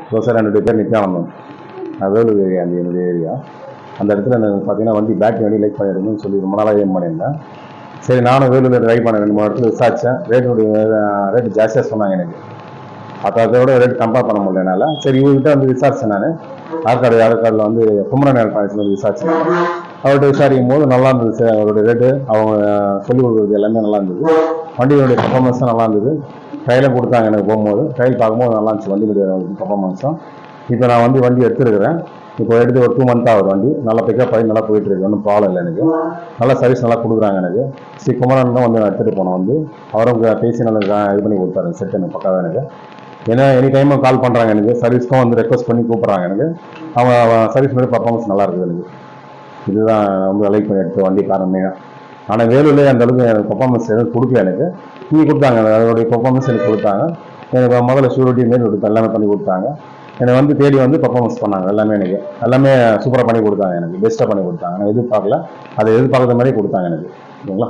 க்ளோஸாக 2 பேர் நிற்காம வேலூர் ஏரியா அந்த என்னுடைய ஏரியா. அந்த இடத்துல எனக்கு பார்த்தீங்கன்னா வண்டி பேட்டரி வண்டி லைக் பண்ணிடுங்கன்னு சொல்லி ரொம்ப நாளாக ஏம் பண்ணியிருந்தேன். சரி நானும் வேலூரில் ட்ரை பண்ணேன், 2-3 இடத்துல விசாரித்தேன். ரேட்டு ஜாஸ்தியாக சொன்னாங்க எனக்கு. அப்போ அதோட ரேட் கம்பேர் பண்ண முடியல என்னால். சரி இவர்கிட்ட வந்து விசாரித்தேன் நான். ஆற்காடில் வந்து குமரன் எலக்ட்ரானிக்ஸ் வந்து விசாரித்தேன். அவர்கிட்ட விசாரிக்கும் போது நல்லா இருந்தது சார். அவருடைய ரேட்டு அவங்க சொல்லிக் கொடுக்குறது எல்லாமே நல்லா இருந்தது. வண்டியோடைய பர்ஃபார்மன்ஸும் நல்லா இருந்தது. ட்ரையலும் கொடுத்தாங்க எனக்கு போகும்போது. ட்ரையல் பார்க்கும்போது நல்லா இருந்துச்சு வண்டியுடைய பர்ஃபார்மன்ஸும். இப்போ நான் வந்து வண்டி எடுத்துருக்கிறேன். இப்போ எடுத்து ஒரு 2 மந்த் ஆகுது வண்டி. நல்லா பிக்கப் ஆகி நல்லா போயிட்டு இருக்கு, ஒன்றும் ப்ராப்ளம் இல்லை எனக்கு. நல்லா சர்வீஸ் நல்லா கொடுக்குறாங்க எனக்கு. ஸ்ரீ குமரன் தான் வந்து நான் எடுத்துகிட்டு போனேன் வந்து. அவரும் பேசி நல்லா இது பண்ணி கொடுத்தாரு, செட் எனக்கு பக்காவாக எனக்கு. ஏன்னா எனி டைமும் கால் பண்ணுறாங்க எனக்கு, சர்வீஸ்க்கும் வந்து ரெக்வஸ்ட் பண்ணி கூப்பிட்றாங்க எனக்கு. அவங்க சர்வீஸ் மாதிரி பர்ஃபார்மன்ஸ் நல்லா இருக்குது எனக்கு. இதுதான் வந்து லைக் பண்ணி எடுத்த வண்டி காரணமே. ஆனால் வேலூர்லேயே அந்த அளவுக்கு எனக்கு பர்ஃபார்மன்ஸ் எதுவும் கொடுக்கல எனக்கு. இங்கே கொடுத்தாங்க, அதோடைய பர்ஃபார்மன்ஸ் எனக்கு கொடுத்தாங்க. எனக்கு முதல்ல ஷூரிட்டி மாரி கொடுத்து எல்லாமே பண்ணி கொடுத்தாங்க. எனக்கு வந்து தேடி வந்து பர்ஃபார்மன்ஸ் பண்ணாங்க எல்லாமே. எனக்கு எல்லாமே சூப்பராக பண்ணி கொடுத்தாங்க, எனக்கு பெஸ்ட்டாக பண்ணி கொடுத்தாங்க. நான் எதிர்பார்க்கல, அதை எதிர்பார்க்குற மாதிரி கொடுத்தாங்க எனக்கு. ஓகேங்களா?